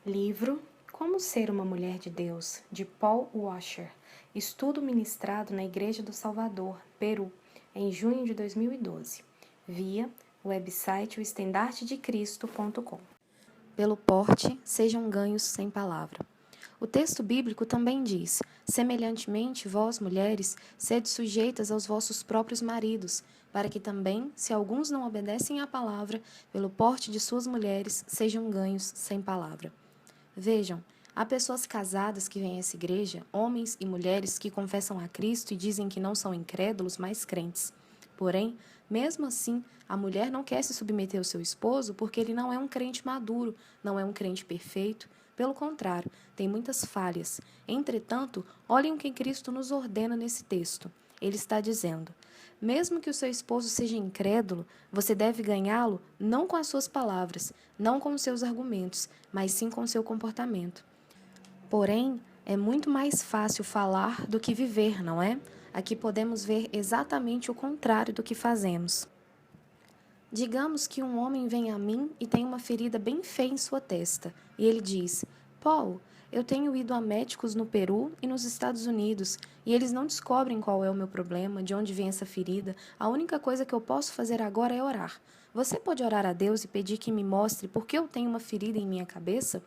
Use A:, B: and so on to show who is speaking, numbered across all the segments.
A: Livro Como Ser uma Mulher de Deus, de Paul Washer. Estudo ministrado na Igreja do Salvador, Peru, em junho de 2012. Via website oestandartedecristo.com.
B: Pelo porte, sejam ganhos sem palavra. O texto bíblico também diz: semelhantemente, vós, mulheres, sede sujeitas aos vossos próprios maridos, para que também, se alguns não obedecem à palavra, pelo porte de suas mulheres, sejam ganhos sem palavra. Vejam, há pessoas casadas que vêm a essa igreja, homens e mulheres que confessam a Cristo e dizem que não são incrédulos, mas crentes. Porém, mesmo assim, a mulher não quer se submeter ao seu esposo porque ele não é um crente maduro, não é um crente perfeito. Pelo contrário, tem muitas falhas. Entretanto, olhem o que Cristo nos ordena nesse texto. Ele está dizendo: mesmo que o seu esposo seja incrédulo, você deve ganhá-lo não com as suas palavras, não com os seus argumentos, mas sim com o seu comportamento. Porém, é muito mais fácil falar do que viver, não é? Aqui podemos ver exatamente o contrário do que fazemos. Digamos que um homem vem a mim e tem uma ferida bem feia em sua testa, e ele diz: Paul, eu tenho ido a médicos no Peru e nos Estados Unidos, e eles não descobrem qual é o meu problema, de onde vem essa ferida. A única coisa que eu posso fazer agora é orar. Você pode orar a Deus e pedir que me mostre por que eu tenho uma ferida em minha cabeça?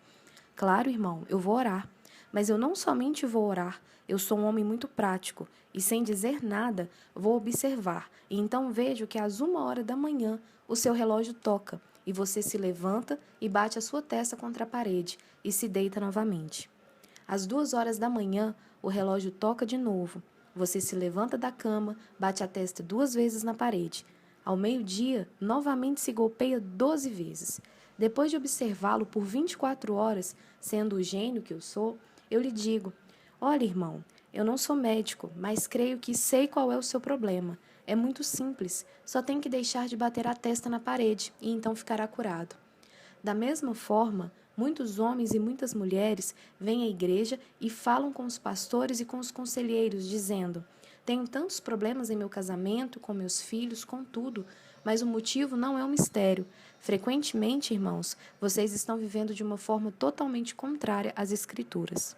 B: Claro, irmão, eu vou orar. Mas eu não somente vou orar, eu sou um homem muito prático e, sem dizer nada, vou observar. E então vejo que às 1h da manhã o seu relógio toca e você se levanta e bate a sua testa contra a parede e se deita novamente. Às 2h da manhã o relógio toca de novo. Você se levanta da cama, bate a testa 2 vezes na parede. Ao meio-dia, novamente se golpeia 12 vezes. Depois de observá-lo por 24 horas, sendo o gênio que eu sou, eu lhe digo: olha, irmão, eu não sou médico, mas creio que sei qual é o seu problema. É muito simples, só tem que deixar de bater a testa na parede e então ficará curado. Da mesma forma, muitos homens e muitas mulheres vêm à igreja e falam com os pastores e com os conselheiros, dizendo: tenho tantos problemas em meu casamento, com meus filhos, com tudo, mas o motivo não é um mistério. Frequentemente, irmãos, vocês estão vivendo de uma forma totalmente contrária às Escrituras.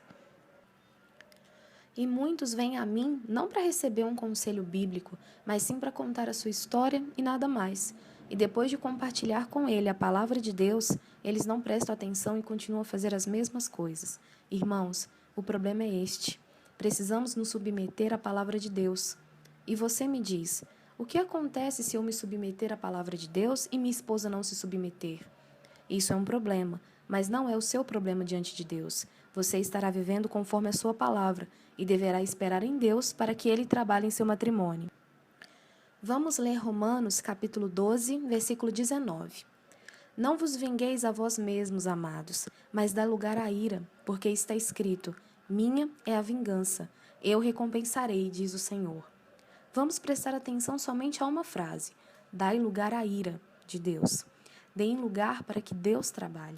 B: E muitos vêm a mim não para receber um conselho bíblico, mas sim para contar a sua história e nada mais. E depois de compartilhar com ele a palavra de Deus, eles não prestam atenção e continuam a fazer as mesmas coisas. Irmãos, o problema é este. Precisamos nos submeter à palavra de Deus. E você me diz: o que acontece se eu me submeter à palavra de Deus e minha esposa não se submeter? Isso é um problema, mas não é o seu problema diante de Deus. Você estará vivendo conforme a sua palavra e deverá esperar em Deus para que Ele trabalhe em seu matrimônio. Vamos ler Romanos capítulo 12, versículo 19. Não vos vingueis a vós mesmos, amados, mas dá lugar à ira, porque está escrito: minha é a vingança, eu recompensarei, diz o Senhor. Vamos prestar atenção somente a uma frase: dai lugar à ira de Deus. Deem lugar para que Deus trabalhe.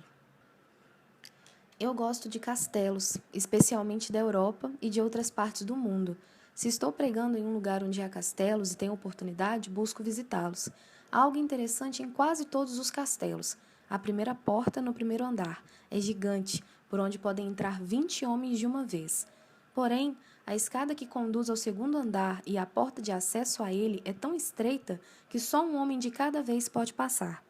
B: Eu gosto de castelos, especialmente da Europa e de outras partes do mundo. Se estou pregando em um lugar onde há castelos e tenho oportunidade, busco visitá-los. Há algo interessante em quase todos os castelos. A primeira porta no primeiro andar é gigante, por onde podem entrar 20 homens de uma vez. Porém, a escada que conduz ao segundo andar e a porta de acesso a ele é tão estreita que só um homem de cada vez pode passar.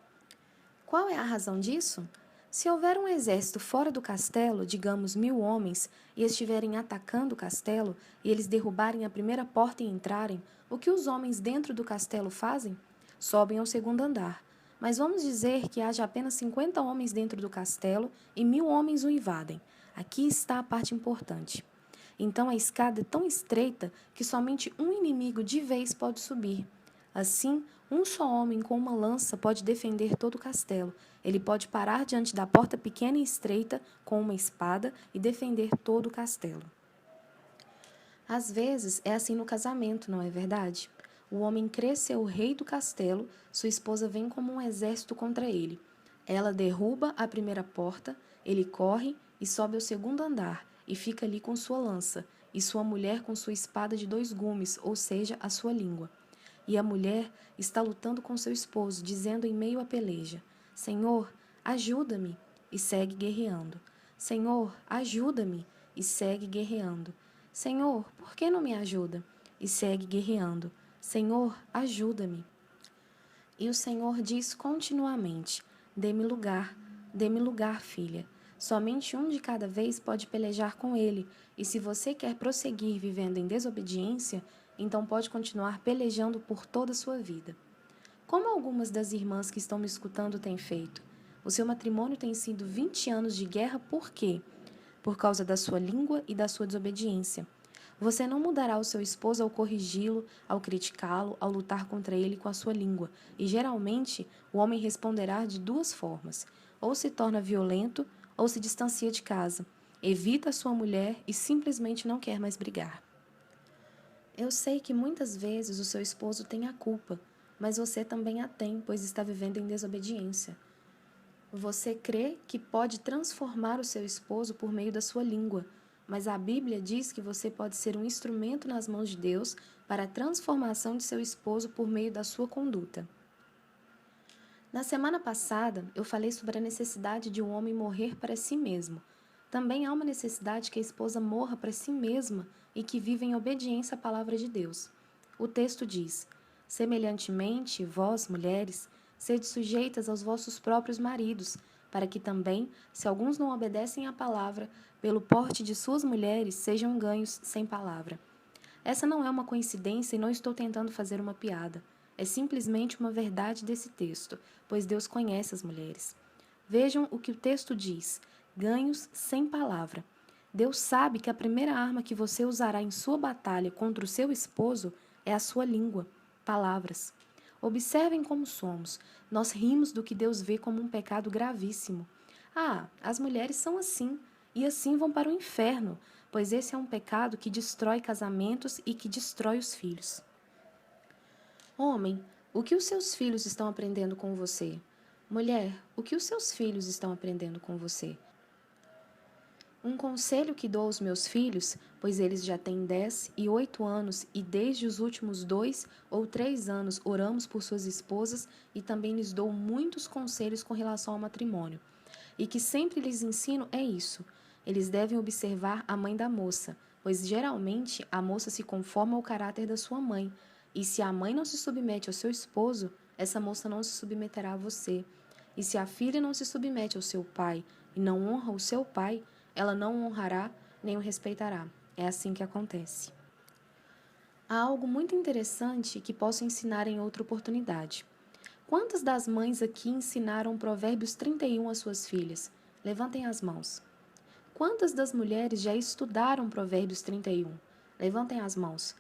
B: Qual é a razão disso? Se houver um exército fora do castelo, digamos 1000 homens, e estiverem atacando o castelo, e eles derrubarem a primeira porta e entrarem, o que os homens dentro do castelo fazem? Sobem ao segundo andar. Mas vamos dizer que haja apenas 50 homens dentro do castelo e 1000 homens o invadem. Aqui está a parte importante. Então a escada é tão estreita que somente um inimigo de vez pode subir. Assim, um só homem com uma lança pode defender todo o castelo. Ele pode parar diante da porta pequena e estreita com uma espada e defender todo o castelo. Às vezes é assim no casamento, não é verdade? O homem crê ser o rei do castelo, sua esposa vem como um exército contra ele. Ela derruba a primeira porta, ele corre e sobe ao segundo andar e fica ali com sua lança, e sua mulher com sua espada de 2 gumes, ou seja, a sua língua. E a mulher está lutando com seu esposo, dizendo em meio à peleja: Senhor, ajuda-me, e segue guerreando. Senhor, ajuda-me, e segue guerreando. Senhor, por que não me ajuda? E segue guerreando. Senhor, ajuda-me. E o Senhor diz continuamente: dê-me lugar, filha. Somente um de cada vez pode pelejar com ele, e se você quer prosseguir vivendo em desobediência, então pode continuar pelejando por toda a sua vida. Como algumas das irmãs que estão me escutando têm feito? O seu matrimônio tem sido 20 anos de guerra por quê? Por causa da sua língua e da sua desobediência. Você não mudará o seu esposo ao corrigi-lo, ao criticá-lo, ao lutar contra ele com a sua língua. E geralmente, o homem responderá de duas formas: ou se torna violento, ou se distancia de casa, evita a sua mulher e simplesmente não quer mais brigar. Eu sei que muitas vezes o seu esposo tem a culpa, mas você também a tem, pois está vivendo em desobediência. Você crê que pode transformar o seu esposo por meio da sua língua, mas a Bíblia diz que você pode ser um instrumento nas mãos de Deus para a transformação de seu esposo por meio da sua conduta. Na semana passada, eu falei sobre a necessidade de um homem morrer para si mesmo. Também há uma necessidade que a esposa morra para si mesma e que viva em obediência à palavra de Deus. O texto diz: semelhantemente, vós, mulheres, sede sujeitas aos vossos próprios maridos, para que também, se alguns não obedecem à palavra, pelo porte de suas mulheres, sejam ganhos sem palavra. Essa não é uma coincidência e não estou tentando fazer uma piada. É simplesmente uma verdade desse texto, pois Deus conhece as mulheres. Vejam o que o texto diz: ganhos sem palavra. Deus sabe que a primeira arma que você usará em sua batalha contra o seu esposo é a sua língua, palavras. Observem como somos. Nós rimos do que Deus vê como um pecado gravíssimo. Ah, as mulheres são assim, e assim vão para o inferno, pois esse é um pecado que destrói casamentos e que destrói os filhos. Homem, o que os seus filhos estão aprendendo com você? Mulher, o que os seus filhos estão aprendendo com você? Um conselho que dou aos meus filhos, pois eles já têm 10 e 8 anos e desde os últimos 2 ou 3 anos oramos por suas esposas e também lhes dou muitos conselhos com relação ao matrimônio. E que sempre lhes ensino é isso: eles devem observar a mãe da moça, pois geralmente a moça se conforma ao caráter da sua mãe, e se a mãe não se submete ao seu esposo, essa moça não se submeterá a você. E se a filha não se submete ao seu pai e não honra o seu pai, ela não o honrará nem o respeitará. É assim que acontece. Há algo muito interessante que posso ensinar em outra oportunidade. Quantas das mães aqui ensinaram Provérbios 31 às suas filhas? Levantem as mãos. Quantas das mulheres já estudaram Provérbios 31? Levantem as mãos.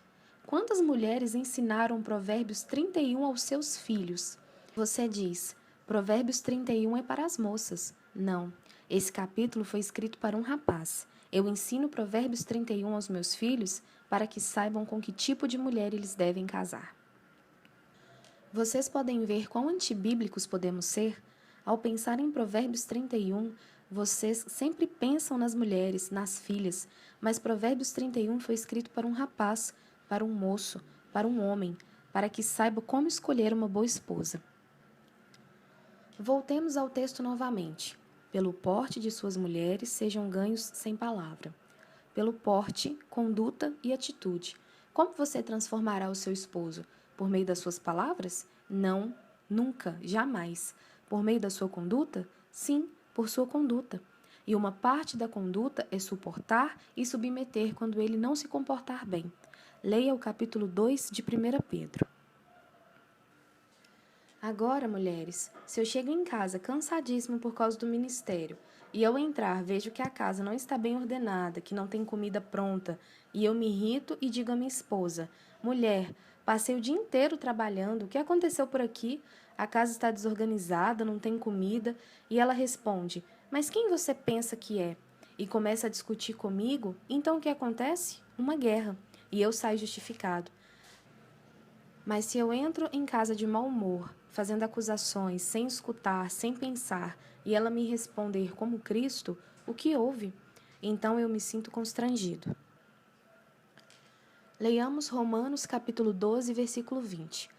B: Quantas mulheres ensinaram Provérbios 31 aos seus filhos? Você diz: Provérbios 31 é para as moças. Não, esse capítulo foi escrito para um rapaz. Eu ensino Provérbios 31 aos meus filhos para que saibam com que tipo de mulher eles devem casar. Vocês podem ver quão antibíblicos podemos ser? Ao pensar em Provérbios 31, vocês sempre pensam nas mulheres, nas filhas, mas Provérbios 31 foi escrito para um rapaz, para um moço, para um homem, para que saiba como escolher uma boa esposa. Voltemos ao texto novamente. Pelo porte de suas mulheres sejam ganhos sem palavra. Pelo porte, conduta e atitude. Como você transformará o seu esposo? Por meio das suas palavras? Não, nunca, jamais. Por meio da sua conduta? Sim, por sua conduta. E uma parte da conduta é suportar e submeter quando ele não se comportar bem. Leia o capítulo 2 de 1 Pedro. Agora, mulheres, se eu chego em casa cansadíssima por causa do ministério e ao entrar vejo que a casa não está bem ordenada, que não tem comida pronta, e eu me irrito e digo à minha esposa: mulher, passei o dia inteiro trabalhando, o que aconteceu por aqui? A casa está desorganizada, não tem comida. E ela responde: mas quem você pensa que é? E começa a discutir comigo, então o que acontece? Uma guerra. E eu saio justificado. Mas se eu entro em casa de mau humor, fazendo acusações, sem escutar, sem pensar, e ela me responder como Cristo, o que houve? Então eu me sinto constrangido. Leiamos Romanos capítulo 12, versículo 20.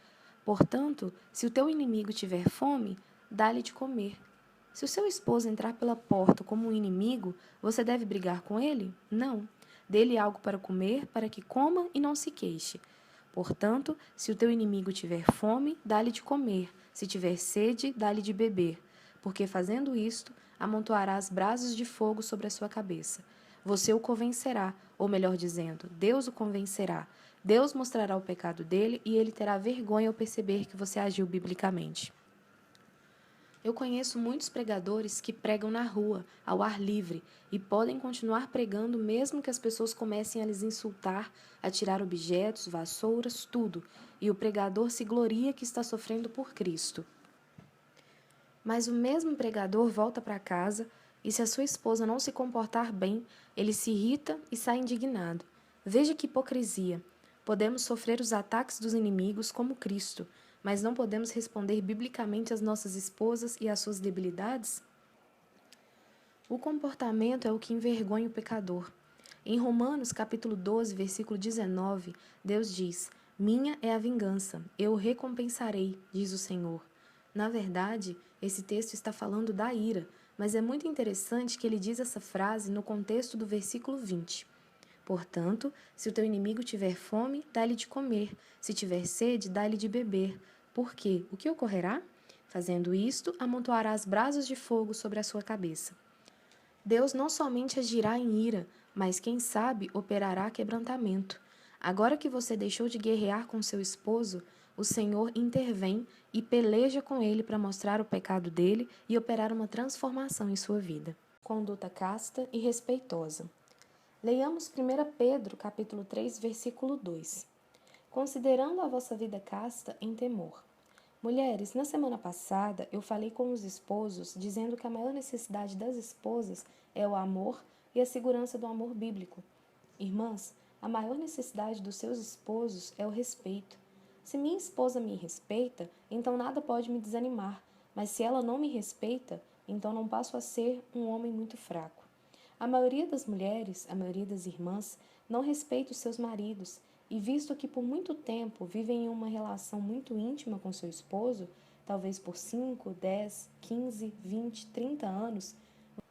B: Portanto, se o teu inimigo tiver fome, dá-lhe de comer. Se o seu esposo entrar pela porta como um inimigo, você deve brigar com ele? Não. Dê-lhe algo para comer, para que coma e não se queixe. Portanto, se o teu inimigo tiver fome, dá-lhe de comer. Se tiver sede, dá-lhe de beber. Porque fazendo isto, amontoarás brasas de fogo sobre a sua cabeça. Você o convencerá, ou melhor dizendo, Deus o convencerá. Deus mostrará o pecado dele e ele terá vergonha ao perceber que você agiu biblicamente. Eu conheço muitos pregadores que pregam na rua, ao ar livre, e podem continuar pregando mesmo que as pessoas comecem a lhes insultar, a tirar objetos, vassouras, tudo, e o pregador se gloria que está sofrendo por Cristo. Mas o mesmo pregador volta para casa e, se a sua esposa não se comportar bem, ele se irrita e sai indignado. Veja que hipocrisia! Podemos sofrer os ataques dos inimigos como Cristo, mas não podemos responder biblicamente às nossas esposas e às suas debilidades? O comportamento é o que envergonha o pecador. Em Romanos, capítulo 12, versículo 19, Deus diz: Minha é a vingança, eu o recompensarei, diz o Senhor. Na verdade, esse texto está falando da ira, mas é muito interessante que ele diz essa frase no contexto do versículo 20. Portanto, se o teu inimigo tiver fome, dá-lhe de comer, se tiver sede, dá-lhe de beber. Porque o que ocorrerá? Fazendo isto, amontoarás brasas de fogo sobre a sua cabeça. Deus não somente agirá em ira, mas quem sabe operará quebrantamento. Agora que você deixou de guerrear com seu esposo, o Senhor intervém e peleja com ele para mostrar o pecado dele e operar uma transformação em sua vida. Conduta casta e respeitosa. Leiamos 1 Pedro, capítulo 3, versículo 2. Considerando a vossa vida casta em temor. Mulheres, na semana passada eu falei com os esposos dizendo que a maior necessidade das esposas é o amor e a segurança do amor bíblico. Irmãs, a maior necessidade dos seus esposos é o respeito. Se minha esposa me respeita, então nada pode me desanimar, mas se ela não me respeita, então não passo a ser um homem muito fraco. A maioria das mulheres, a maioria das irmãs, não respeita os seus maridos, e visto que por muito tempo vivem em uma relação muito íntima com seu esposo, talvez por 5, 10, 15, 20, 30 anos,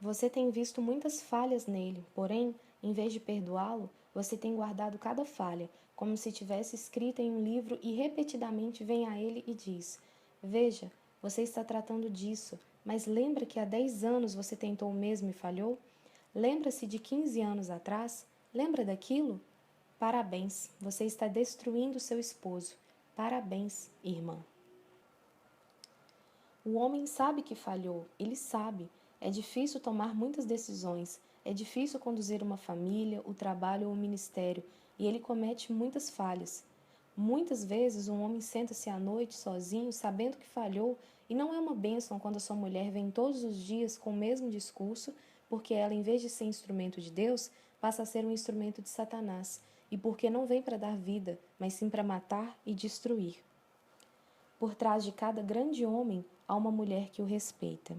B: você tem visto muitas falhas nele, porém, em vez de perdoá-lo, você tem guardado cada falha, como se tivesse escrita em um livro e repetidamente vem a ele e diz: Veja, você está tratando disso, mas lembra que há 10 anos você tentou o mesmo e falhou? Lembra-se de 15 anos atrás? Lembra daquilo? Parabéns, você está destruindo seu esposo. Parabéns, irmã. O homem sabe que falhou, ele sabe. É difícil tomar muitas decisões, é difícil conduzir uma família, o trabalho ou o ministério, e ele comete muitas falhas. Muitas vezes um homem senta-se à noite sozinho, sabendo que falhou, e não é uma bênção quando a sua mulher vem todos os dias com o mesmo discurso, porque ela, em vez de ser instrumento de Deus, passa a ser um instrumento de Satanás, e porque não vem para dar vida, mas sim para matar e destruir. Por trás de cada grande homem há uma mulher que o respeita.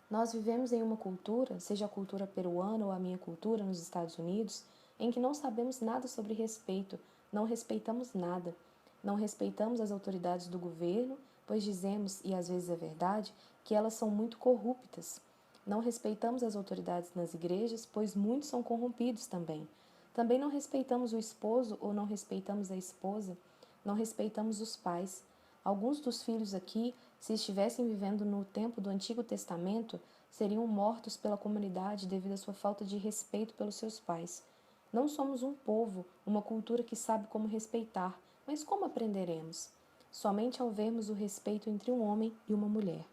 B: Nós vivemos em uma cultura, seja a cultura peruana ou a minha cultura nos Estados Unidos, em que não sabemos nada sobre respeito, não respeitamos nada. Não respeitamos as autoridades do governo, pois dizemos, e às vezes é verdade, que elas são muito corruptas. Não respeitamos as autoridades nas igrejas, pois muitos são corrompidos também. Também não respeitamos o esposo ou não respeitamos a esposa, não respeitamos os pais. Alguns dos filhos aqui, se estivessem vivendo no tempo do Antigo Testamento, seriam mortos pela comunidade devido à sua falta de respeito pelos seus pais. Não somos um povo, uma cultura que sabe como respeitar, mas como aprenderemos? Somente ao vermos o respeito entre um homem e uma mulher.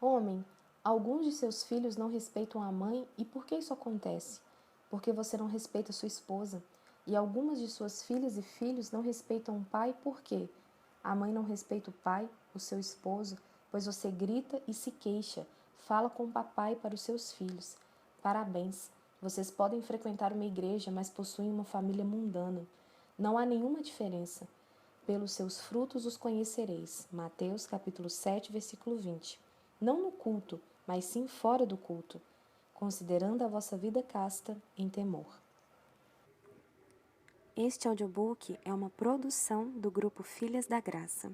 B: Homem, alguns de seus filhos não respeitam a mãe, e por que isso acontece? Porque você não respeita sua esposa. E algumas de suas filhas e filhos não respeitam o pai, por quê? A mãe não respeita o pai, o seu esposo, pois você grita e se queixa, fala com o papai para os seus filhos. Parabéns, vocês podem frequentar uma igreja, mas possuem uma família mundana. Não há nenhuma diferença. Pelos seus frutos os conhecereis. Mateus capítulo 7, versículo 20. Não no culto, mas sim fora do culto, considerando a vossa vida casta em temor. Este audiobook é uma produção do grupo Filhas da Graça.